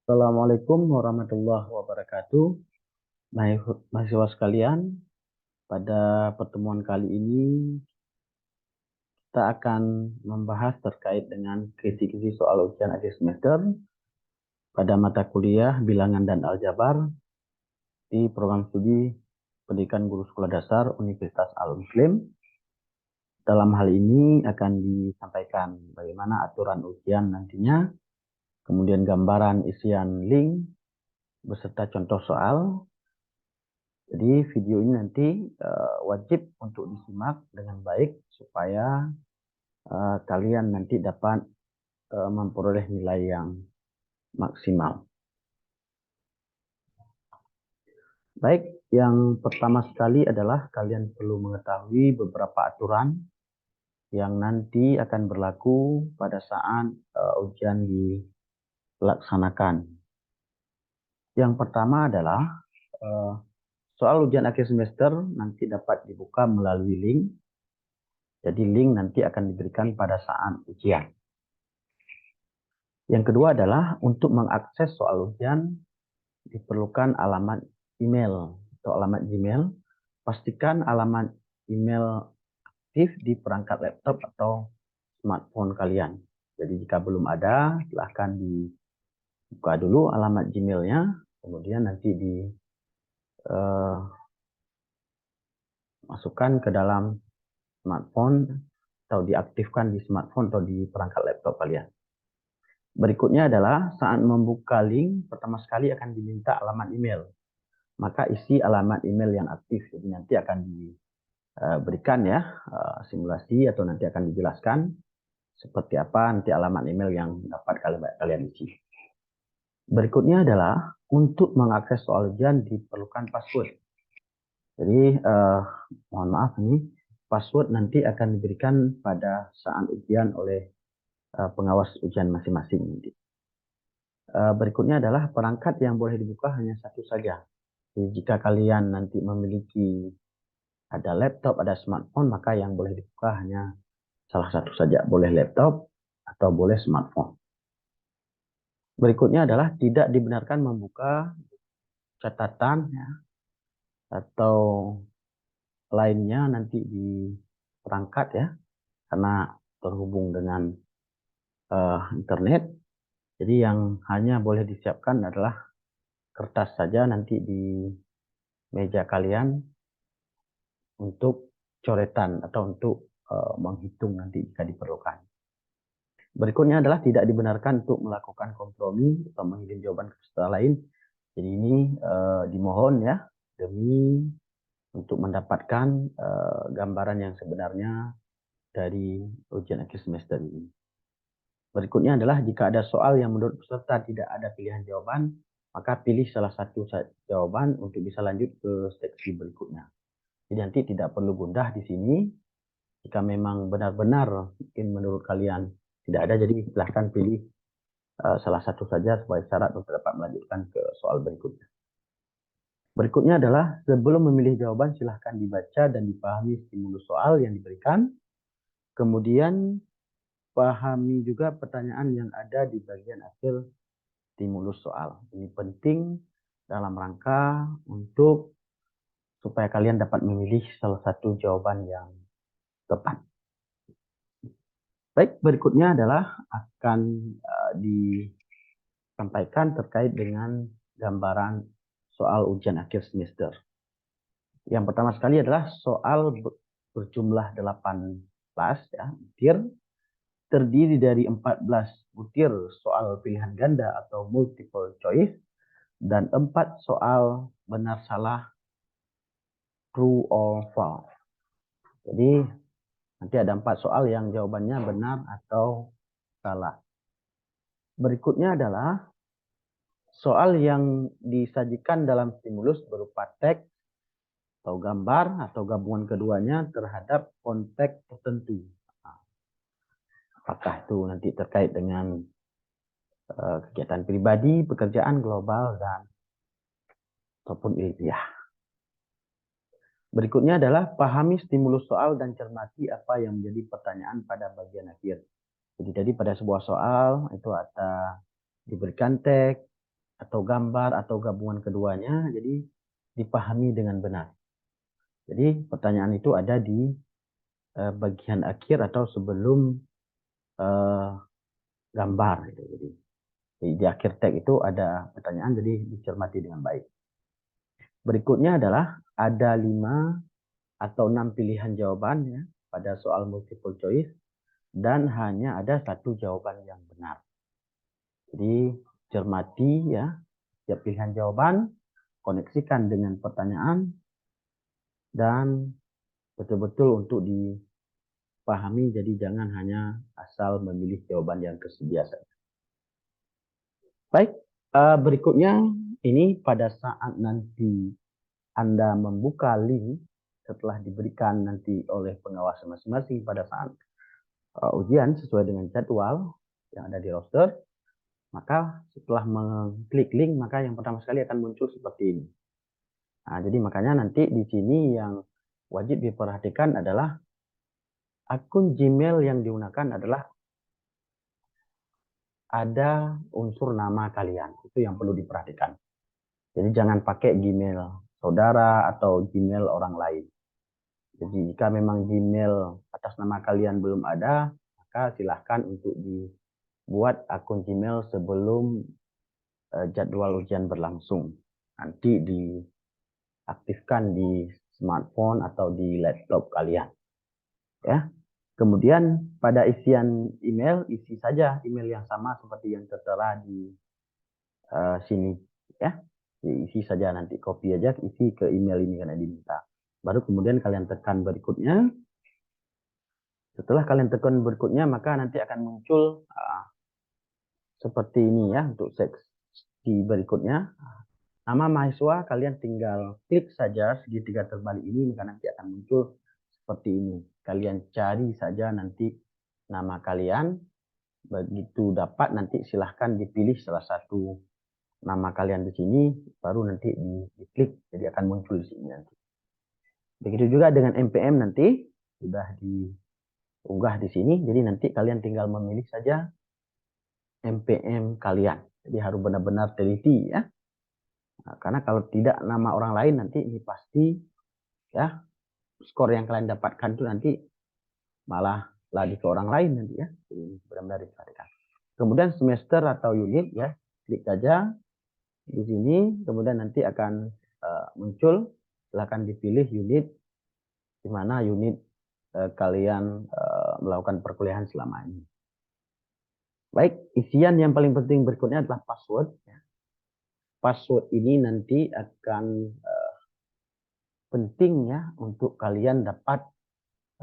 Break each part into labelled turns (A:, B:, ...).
A: Assalamualaikum warahmatullahi wabarakatuh. Mahasiswa sekalian, pada pertemuan kali ini kita akan membahas terkait dengan kisi-kisi soal ujian akhir semester pada mata kuliah Bilangan dan Aljabar di program studi Pendidikan Guru Sekolah Dasar Universitas Al-Muslim. Dalam hal ini akan disampaikan bagaimana aturan ujian nantinya, kemudian gambaran isian link beserta contoh soal. Jadi video ini nanti wajib untuk disimak dengan baik supaya kalian nanti dapat memperoleh nilai yang maksimal. Baik, yang pertama sekali adalah kalian perlu mengetahui beberapa aturan yang nanti akan berlaku pada saat ujian dilaksanakan. Yang pertama adalah soal ujian akhir semester nanti dapat dibuka melalui link. Jadi link nanti akan diberikan pada saat ujian. Yang kedua adalah untuk mengakses soal ujian diperlukan alamat email atau alamat Gmail. Pastikan alamat email aktif di perangkat laptop atau smartphone kalian. Jadi jika belum ada, silahkan dibuka dulu alamat Gmailnya, kemudian nanti dimasukkan ke dalam smartphone atau diaktifkan di smartphone atau di perangkat laptop kalian. Berikutnya adalah saat membuka link, pertama sekali akan diminta alamat email. Maka isi alamat email yang aktif. Jadi nanti akan diberikan ya simulasi atau nanti akan dijelaskan seperti apa nanti alamat email yang dapat kalian isi. Berikutnya adalah untuk mengakses soal ujian diperlukan password. Jadi mohon maaf nih, password nanti akan diberikan pada saat ujian oleh pengawas ujian masing-masing nanti. Berikutnya adalah perangkat yang boleh dibuka hanya satu saja. Jadi jika kalian nanti memiliki ada laptop, ada smartphone, maka yang boleh dibuka hanya salah satu saja. Boleh laptop atau boleh smartphone. Berikutnya adalah tidak dibenarkan membuka catatan ya, atau lainnya nanti di perangkat ya, karena terhubung dengan internet. Jadi yang hanya boleh disiapkan adalah kertas saja nanti di meja kalian untuk coretan atau untuk menghitung nanti jika diperlukan. Berikutnya adalah tidak dibenarkan untuk melakukan kompromi atau mengirim jawaban ke peserta lain. Jadi ini dimohon ya demi untuk mendapatkan gambaran yang sebenarnya dari ujian akhir semester ini. Berikutnya adalah jika ada soal yang menurut peserta tidak ada pilihan jawaban, maka pilih salah satu jawaban untuk bisa lanjut ke seksi berikutnya. Jadi nanti tidak perlu gundah di sini. Jika memang benar-benar mungkin menurut kalian tidak ada, jadi silahkan pilih salah satu saja sebagai syarat untuk dapat melanjutkan ke soal berikutnya. Berikutnya adalah sebelum memilih jawaban silahkan dibaca dan dipahami stimulus soal yang diberikan. Kemudian pahami juga pertanyaan yang ada di bagian akhir stimulus soal. Ini penting dalam rangka untuk supaya kalian dapat memilih salah satu jawaban yang tepat. Baik, berikutnya adalah akan disampaikan terkait dengan gambaran soal ujian akhir semester. Yang pertama sekali adalah soal berjumlah 18 ya, butir, terdiri dari 14 butir soal pilihan ganda atau multiple choice dan 4 soal benar salah true or false. Jadi nanti ada 4 soal yang jawabannya benar atau salah. Berikutnya adalah soal yang disajikan dalam stimulus berupa teks atau gambar atau gabungan keduanya terhadap konteks tertentu. Apakah itu nanti terkait dengan kegiatan pribadi, pekerjaan global, dan ataupun ilmiah. Berikutnya adalah pahami stimulus soal dan cermati apa yang menjadi pertanyaan pada bagian akhir. Jadi tadi pada sebuah soal itu ada diberikan teks, atau gambar atau gabungan keduanya, jadi dipahami dengan benar. Jadi pertanyaan itu ada di bagian akhir atau sebelum gambar. Gitu. Jadi di akhir tag itu ada pertanyaan, jadi dicermati dengan baik. Berikutnya adalah ada 5 atau 6 pilihan jawaban ya pada soal multiple choice dan hanya ada 1 jawaban yang benar. Jadi cermati ya setiap pilihan jawaban, koneksikan dengan pertanyaan dan betul-betul untuk dipahami, jadi jangan hanya asal memilih jawaban yang tersedia saja. Baik, berikutnya ini pada saat nanti Anda membuka link setelah diberikan nanti oleh pengawas masing-masing pada saat ujian sesuai dengan jadwal yang ada di roster, maka setelah mengklik link maka yang pertama sekali akan muncul seperti ini. Nah, jadi makanya nanti di sini yang wajib diperhatikan adalah akun Gmail yang digunakan adalah ada unsur nama kalian. Itu yang perlu diperhatikan. Jadi jangan pakai Gmail saudara atau Gmail orang lain. Jadi jika memang Gmail atas nama kalian belum ada, maka silahkan untuk dibuat akun Gmail sebelum jadwal ujian berlangsung. Nanti diaktifkan di smartphone atau di laptop kalian. Ya. Kemudian pada isian email, isi saja email yang sama seperti yang tertera di sini. Ya. Isi saja nanti, copy aja, isi ke email ini karena diminta. Baru kemudian kalian tekan berikutnya. Setelah kalian tekan berikutnya, maka nanti akan muncul seperti ini ya untuk seksi berikutnya. Nama mahasiswa kalian tinggal klik saja segitiga terbalik ini, maka nanti akan muncul seperti ini. Kalian cari saja nanti nama kalian. Begitu dapat nanti silahkan dipilih salah satu nama kalian di sini, baru nanti diklik, jadi akan muncul di sini nanti. Begitu juga dengan MPM nanti sudah diunggah di sini, jadi nanti kalian tinggal memilih saja MPM kalian. Jadi harus benar-benar teliti ya. Nah, karena kalau tidak nama orang lain nanti ini pasti ya skor yang kalian dapatkan itu nanti malah lari ke orang lain nanti ya. Jadi benar-benar diperhatikan. Kemudian semester atau unit ya, klik saja di sini, kemudian nanti akan muncul, silahkan dipilih unit di mana unit kalian melakukan perkuliahan selama ini. Baik, isian yang paling penting berikutnya adalah password. Password ini nanti akan penting ya untuk kalian dapat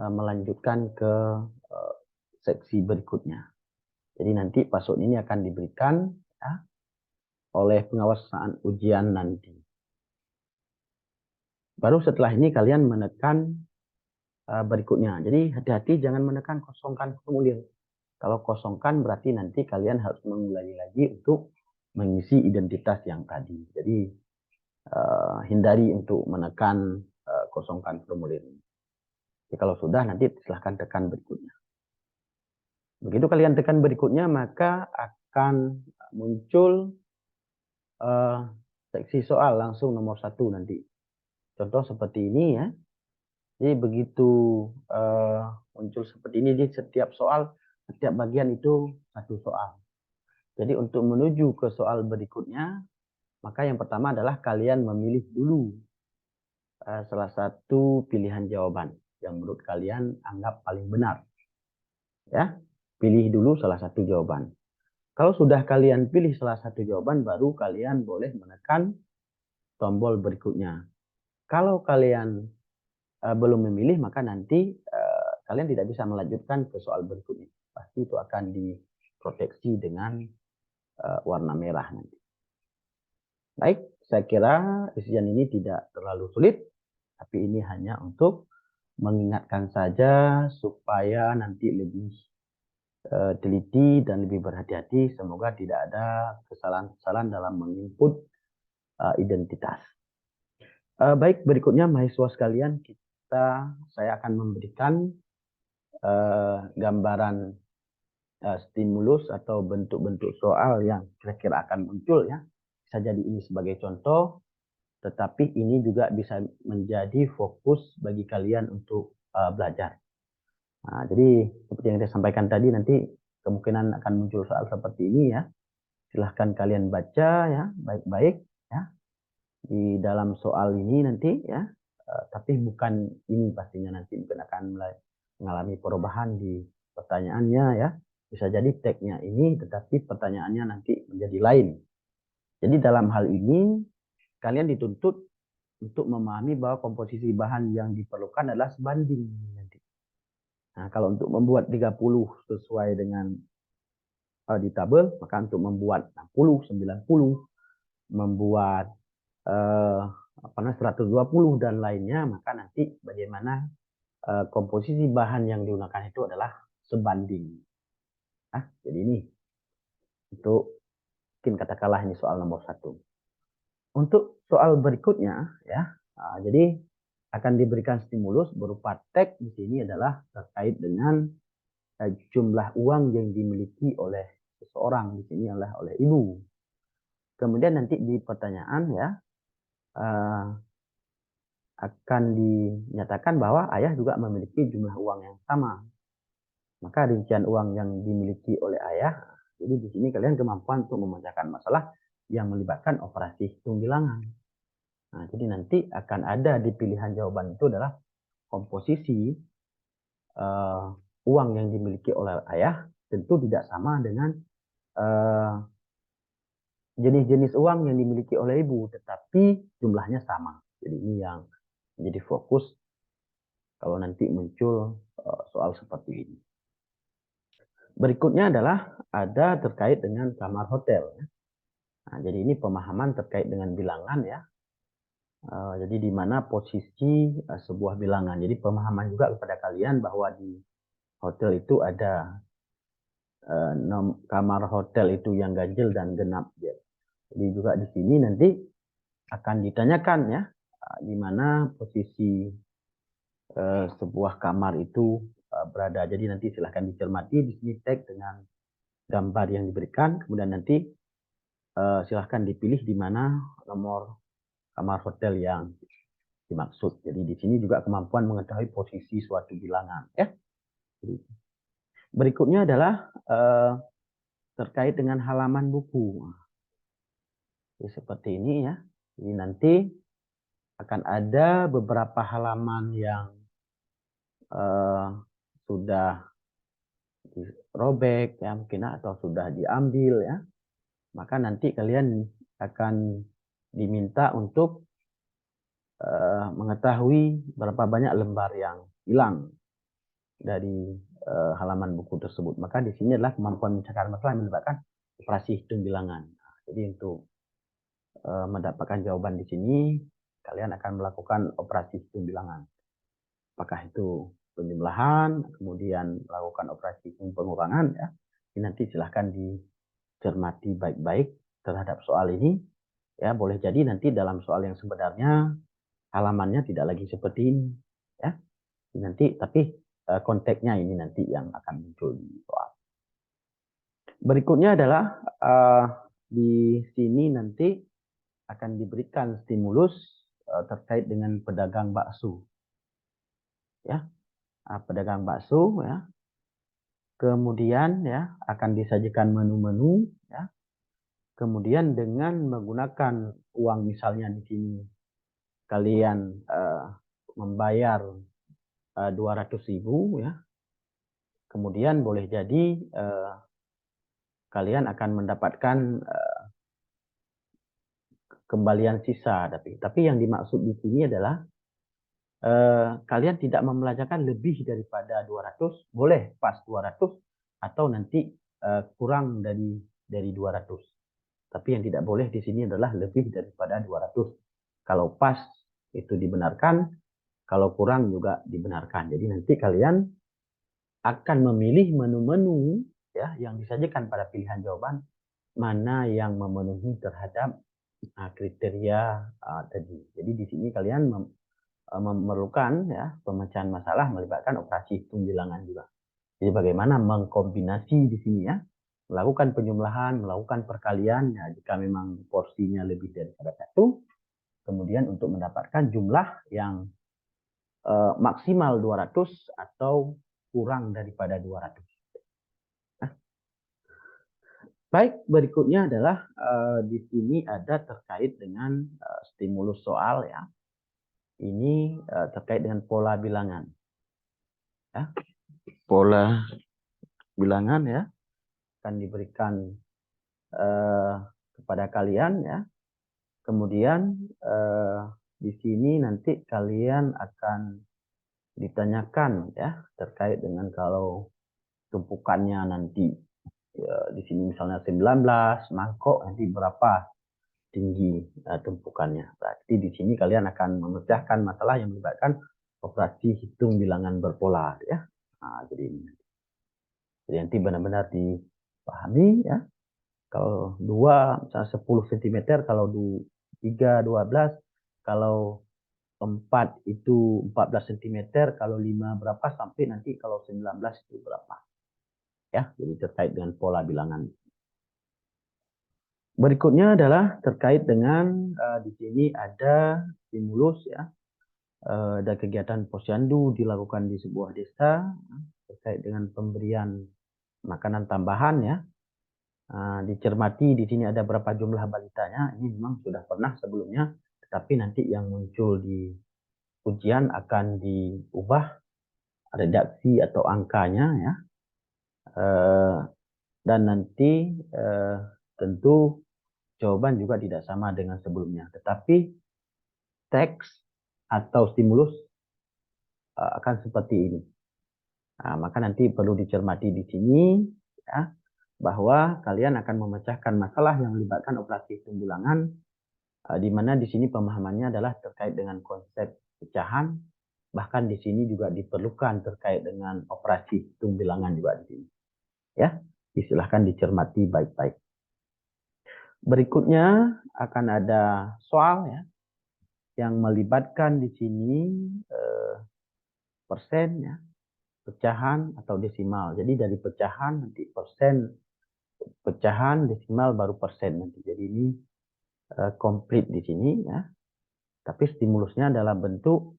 A: melanjutkan ke seksi berikutnya. Jadi nanti password ini akan diberikan ya, oleh pengawas saat ujian nanti. Baru setelah ini kalian menekan berikutnya. Jadi hati-hati jangan menekan kosongkan formulir. Kalau kosongkan berarti nanti kalian harus mengulangi lagi untuk mengisi identitas yang tadi. Jadi hindari untuk menekan kosongkan formulir. Jadi kalau sudah nanti silahkan tekan berikutnya. Begitu kalian tekan berikutnya maka akan muncul seksi soal langsung nomor 1 nanti. Contoh seperti ini ya. Jadi begitu muncul seperti ini di setiap soal, setiap bagian itu 1 soal. Jadi untuk menuju ke soal berikutnya, maka yang pertama adalah kalian memilih dulu salah satu pilihan jawaban yang menurut kalian anggap paling benar. Ya, pilih dulu salah satu jawaban. Kalau sudah kalian pilih salah satu jawaban, baru kalian boleh menekan tombol berikutnya. Kalau kalian belum memilih, maka nanti kalian tidak bisa melanjutkan ke soal berikutnya. Pasti itu akan diproteksi dengan warna merah nanti. Baik, saya kira isian ini tidak terlalu sulit, tapi ini hanya untuk mengingatkan saja supaya nanti lebih teliti dan lebih berhati-hati. Semoga tidak ada kesalahan-kesalahan dalam menginput identitas. Baik, berikutnya mahasiswa sekalian, saya akan memberikan gambaran stimulus atau bentuk-bentuk soal yang kira-kira akan muncul ya bisa jadi ini sebagai contoh, tetapi ini juga bisa menjadi fokus bagi kalian untuk belajar. Nah, jadi seperti yang saya sampaikan tadi, nanti kemungkinan akan muncul soal seperti ini ya. Silahkan kalian baca ya baik-baik ya di dalam soal ini nanti ya. Tapi bukan ini pastinya, nanti mungkin akan mengalami perubahan di pertanyaannya ya. Bisa jadi tagnya ini, tetapi pertanyaannya nanti menjadi lain. Jadi dalam hal ini kalian dituntut untuk memahami bahwa komposisi bahan yang diperlukan adalah sebanding nanti. Nah, kalau untuk membuat 30 sesuai dengan di tabel, maka untuk membuat 60, 90, membuat 120 dan lainnya, maka nanti bagaimana komposisi bahan yang digunakan itu adalah sebanding. Nah, jadi ini untuk mungkin katakanlah ini soal nomor 1. Untuk soal berikutnya ya, jadi akan diberikan stimulus berupa teks di sini adalah terkait dengan jumlah uang yang dimiliki oleh seseorang, di sini adalah oleh ibu. Kemudian nanti di pertanyaan ya akan dinyatakan bahwa ayah juga memiliki jumlah uang yang sama. Maka rincian uang yang dimiliki oleh ayah, jadi di sini kalian kemampuan untuk memecahkan masalah yang melibatkan operasi hitung bilangan. Nah, jadi nanti akan ada di pilihan jawaban itu adalah komposisi uang yang dimiliki oleh ayah tentu tidak sama dengan jenis-jenis uang yang dimiliki oleh ibu, tetapi jumlahnya sama. Jadi ini yang menjadi fokus kalau nanti muncul soal seperti ini. Berikutnya adalah ada terkait dengan kamar hotel. Nah, jadi ini pemahaman terkait dengan bilangan ya. Jadi di mana posisi sebuah bilangan. Jadi pemahaman juga kepada kalian bahwa di hotel itu ada kamar hotel itu yang ganjil dan genap. Jadi juga di sini nanti akan ditanyakan ya, di mana posisi sebuah kamar itu berada. Jadi nanti silahkan dicermati di sini tag dengan gambar yang diberikan, kemudian nanti silahkan dipilih di mana nomor kamar hotel yang dimaksud. Jadi di sini juga kemampuan mengetahui posisi suatu bilangan ya. Berikutnya adalah terkait dengan halaman buku. Jadi seperti ini ya. Jadi nanti akan ada beberapa halaman yang sudah dirobek ya mungkin atau sudah diambil ya. Maka nanti kalian akan diminta untuk mengetahui berapa banyak lembar yang hilang dari halaman buku tersebut. Maka di sini adalah kemampuan mencari masalah yang melibatkan operasi hitung bilangan. Jadi untuk mendapatkan jawaban di sini, kalian akan melakukan operasi hitung bilangan. Apakah itu penjumlahan, kemudian melakukan operasi pengurangan ya. Ini nanti silahkan dicermati baik-baik terhadap soal ini. Ya, boleh jadi nanti dalam soal yang sebenarnya halamannya tidak lagi seperti ini ya. Nanti tapi konteksnya ini nanti yang akan muncul di soal. Berikutnya adalah di sini nanti akan diberikan stimulus terkait dengan pedagang bakso. Ya, pedagang bakso ya. Kemudian ya akan disajikan menu-menu ya. Kemudian dengan menggunakan uang misalnya di sini kalian membayar 200.000 ya. Kemudian boleh jadi kalian akan mendapatkan kembalian sisa, tapi yang dimaksud di sini adalah kalian tidak membelanjakan lebih daripada 200, boleh pas 200 atau nanti kurang dari 200. Tapi yang tidak boleh di sini adalah lebih daripada 200. Kalau pas itu dibenarkan, kalau kurang juga dibenarkan. Jadi nanti kalian akan memilih menu-menu ya yang disajikan pada pilihan jawaban mana yang memenuhi terhadap kriteria tadi. Jadi di sini kalian memerlukan ya pemecahan masalah melibatkan operasi hitung bilangan juga. Jadi bagaimana mengkombinasi di sini ya melakukan penjumlahan, melakukan perkalian, ya, jika memang porsinya lebih daripada 1, kemudian untuk mendapatkan jumlah yang maksimal 200 atau kurang daripada 200. Nah, baik, berikutnya adalah di sini ada terkait dengan stimulus soal, ya. Ini terkait dengan pola bilangan. Ya. Pola bilangan, ya, akan diberikan kepada kalian, ya. Kemudian di sini nanti kalian akan ditanyakan, ya, terkait dengan kalau tumpukannya nanti, ya, di sini misalnya 19 mangkok, nanti berapa tinggi tumpukannya. Berarti di sini kalian akan memecahkan masalah yang melibatkan operasi hitung bilangan berpola, ya. Nah, jadi nanti benar-benar dipahami, ya. Kalau 2 misalnya 10 cm, kalau 3 12, kalau 4 itu 14 cm, kalau 5 berapa, sampai nanti kalau 19 itu berapa. Ya, jadi terkait dengan pola bilangan. Berikutnya adalah terkait dengan di sini ada stimulus, ya. Ada kegiatan posyandu dilakukan di sebuah desa terkait dengan pemberian makanan tambahan, ya. Dicermati di sini ada berapa jumlah balitanya. Ini memang sudah pernah sebelumnya, tetapi nanti yang muncul di ujian akan diubah redaksi atau angkanya, ya. Dan nanti tentu jawaban juga tidak sama dengan sebelumnya, tetapi teks atau stimulus akan seperti ini. Nah, maka nanti perlu dicermati di sini, ya, bahwa kalian akan memecahkan masalah yang melibatkan operasi hitung bilangan, di mana di sini pemahamannya adalah terkait dengan konsep pecahan, bahkan di sini juga diperlukan terkait dengan operasi hitung bilangan juga di sini. Ya, silahkan dicermati baik-baik. Berikutnya akan ada soal, ya, yang melibatkan di sini persen, ya, pecahan atau desimal. Jadi dari pecahan nanti persen, pecahan, desimal, baru persen nanti. Jadi ini komplit di sini, ya. Tapi stimulusnya dalam bentuk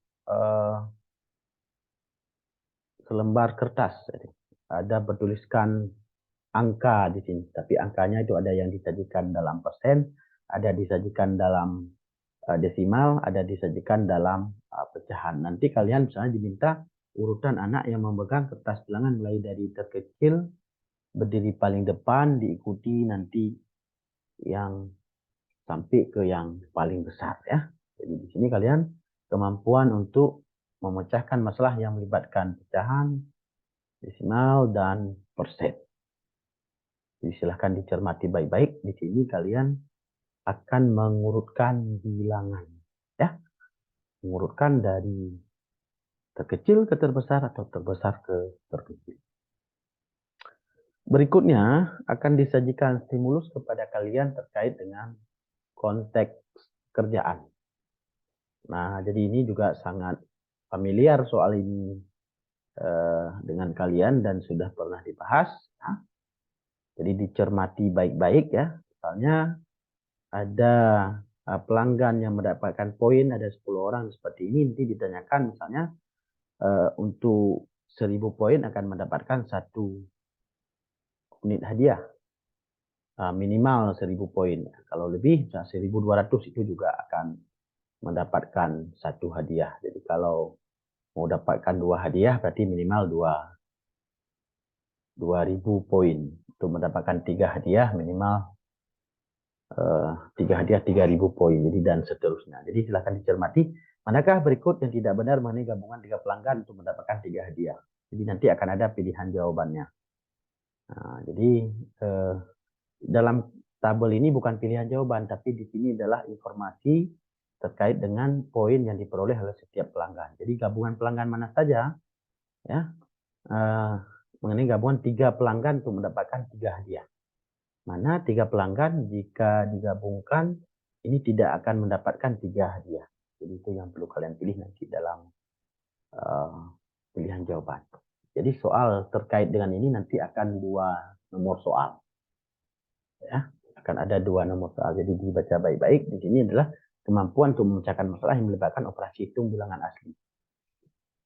A: selembar kertas. Jadi ada bertuliskan angka di sini, tapi angkanya itu ada yang disajikan dalam persen, ada disajikan dalam desimal, ada disajikan dalam pecahan. Nanti kalian misalnya diminta urutan anak yang memegang kertas bilangan mulai dari terkecil, berdiri paling depan, diikuti nanti yang sampai ke yang paling besar, ya. Jadi di sini kalian kemampuan untuk memecahkan masalah yang melibatkan pecahan, desimal, dan persen. Jadi silahkan dicermati baik-baik. Di sini kalian akan mengurutkan bilangan, ya. Mengurutkan dari terkecil ke terbesar atau terbesar ke terkecil. Berikutnya akan disajikan stimulus kepada kalian terkait dengan konteks kerjaan. Nah, jadi ini juga sangat familiar soal ini dengan kalian dan sudah pernah dibahas. Ya. Jadi dicermati baik-baik, ya. Misalnya ada pelanggan yang mendapatkan poin, ada 10 orang seperti ini, nanti ditanyakan misalnya untuk 1000 poin akan mendapatkan 1 unit hadiah. Minimal 1000 poin. Kalau lebih, 1200 itu juga akan mendapatkan 1 hadiah. Jadi kalau mau dapatkan 2 hadiah, berarti minimal 2000 poin. Untuk mendapatkan 3 hadiah, minimal 3 hadiah 3000 poin. Jadi dan seterusnya. Jadi silakan dicermati. Manakah berikut yang tidak benar mengenai gabungan 3 pelanggan untuk mendapatkan 3 hadiah? Jadi nanti akan ada pilihan jawabannya. Nah, jadi dalam tabel ini bukan pilihan jawaban, tapi di sini adalah informasi terkait dengan poin yang diperoleh oleh setiap pelanggan. Jadi gabungan pelanggan mana saja, ya, mengenai gabungan 3 pelanggan untuk mendapatkan 3 hadiah. Mana 3 pelanggan jika digabungkan ini tidak akan mendapatkan 3 hadiah. Jadi itu yang perlu kalian pilih nanti dalam pilihan jawaban. Jadi soal terkait dengan ini nanti akan 2 nomor soal. Ya, akan ada 2 nomor soal. Jadi dibaca baik-baik. Di sini adalah kemampuan untuk memecahkan masalah yang melibatkan operasi hitung bilangan asli.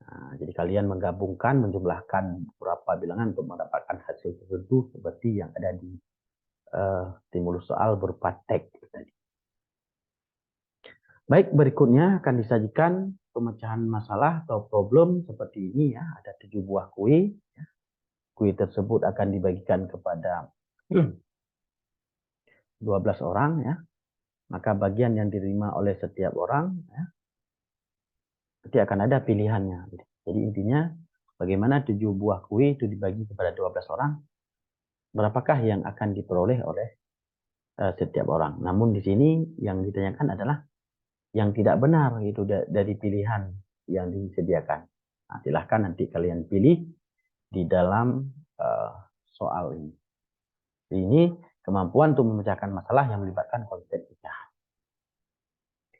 A: Nah, jadi kalian menggabungkan, menjumlahkan beberapa bilangan untuk mendapatkan hasil tertentu seperti yang ada di stimulus soal berupa teks tadi. Baik, berikutnya akan disajikan pemecahan masalah atau problem seperti ini ya. Ada 7 buah kue. Kue tersebut akan dibagikan kepada 12 orang ya. Maka bagian yang diterima oleh setiap orang ya, nanti akan ada pilihannya. Jadi intinya bagaimana 7 buah kue itu dibagi kepada 12 orang, berapakah yang akan diperoleh oleh setiap orang. Namun di sini yang ditanyakan adalah yang tidak benar itu dari pilihan yang disediakan. Nah, silahkan nanti kalian pilih di dalam soal ini. Ini kemampuan untuk memecahkan masalah yang melibatkan konsep pecahan.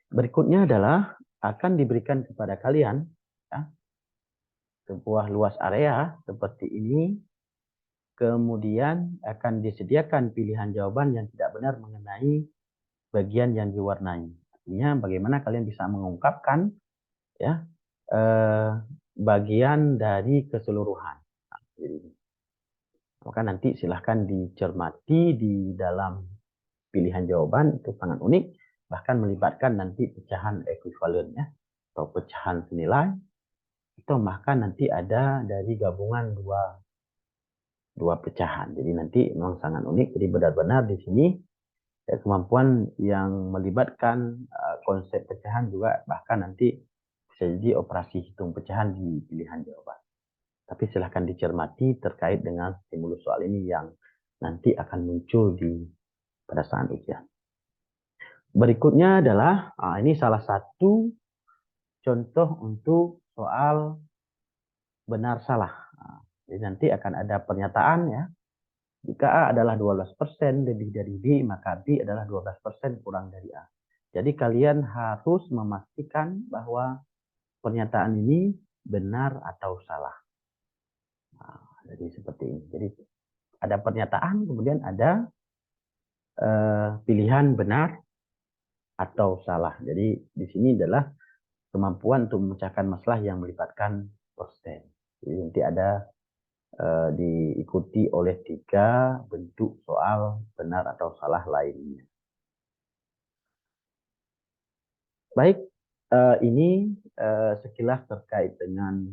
A: Berikutnya adalah akan diberikan kepada kalian ya, sebuah luas area seperti ini. Kemudian akan disediakan pilihan jawaban yang tidak benar mengenai bagian yang diwarnai. Artinya bagaimana kalian bisa mengungkapkan ya bagian dari keseluruhan. Nah, maka nanti silahkan dicermati di dalam pilihan jawaban, itu sangat unik, bahkan melibatkan nanti pecahan ekuivalen ya, atau pecahan senilai, atau bahkan nanti ada dari gabungan dua pecahan. Jadi nanti memang sangat unik. Jadi benar-benar di sini kemampuan yang melibatkan konsep pecahan juga bahkan nanti bisa jadi operasi hitung pecahan di pilihan jawaban. Tapi silahkan dicermati terkait dengan stimulus soal ini yang nanti akan muncul pada saat ujian. Berikutnya adalah ini salah satu contoh untuk soal benar salah. Jadi nanti akan ada pernyataan ya. Jika A adalah 12% lebih dari B, maka B adalah 12% kurang dari A. Jadi kalian harus memastikan bahwa pernyataan ini benar atau salah. Jadi seperti ini. Jadi ada pernyataan, kemudian ada pilihan benar atau salah. Jadi di sini adalah kemampuan untuk memecahkan masalah yang melibatkan persen. Jadi nanti ada diikuti oleh 3 bentuk soal benar atau salah lainnya. Baik, ini sekilas terkait dengan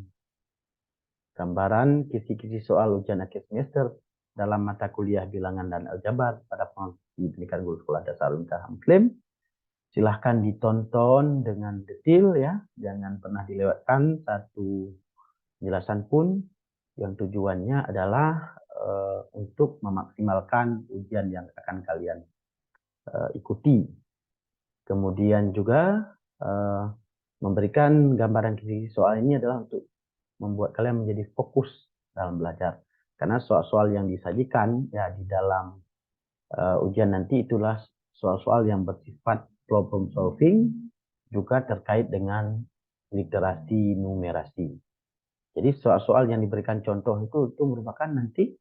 A: gambaran kisi-kisi soal ujian akhir semester dalam mata kuliah bilangan dan aljabar pada pendidikan guru sekolah dasar Unikah Muslim. Silahkan ditonton dengan detail ya, jangan pernah dilewatkan satu penjelasan pun, yang tujuannya adalah untuk memaksimalkan ujian yang akan kalian ikuti. Kemudian juga memberikan gambaran kisi soal ini adalah untuk membuat kalian menjadi fokus dalam belajar. Karena soal-soal yang disajikan ya di dalam ujian nanti itulah soal-soal yang bersifat problem solving, juga terkait dengan literasi numerasi. Jadi soal-soal yang diberikan contoh itu merupakan nanti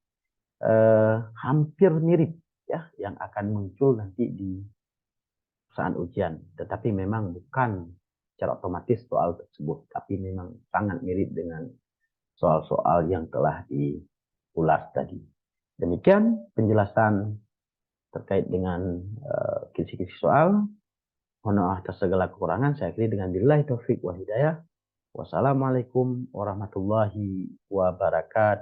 A: hampir mirip ya yang akan muncul nanti di saat ujian, tetapi memang bukan secara otomatis soal tersebut, tapi memang sangat mirip dengan soal-soal yang telah diulas tadi. Demikian penjelasan terkait dengan kisi-kisi soal. Mohon maaf atas segala kekurangan. Saya akhiri dengan billahi taufik wa hidayah. Wassalamualaikum warahmatullahi wabarakatuh.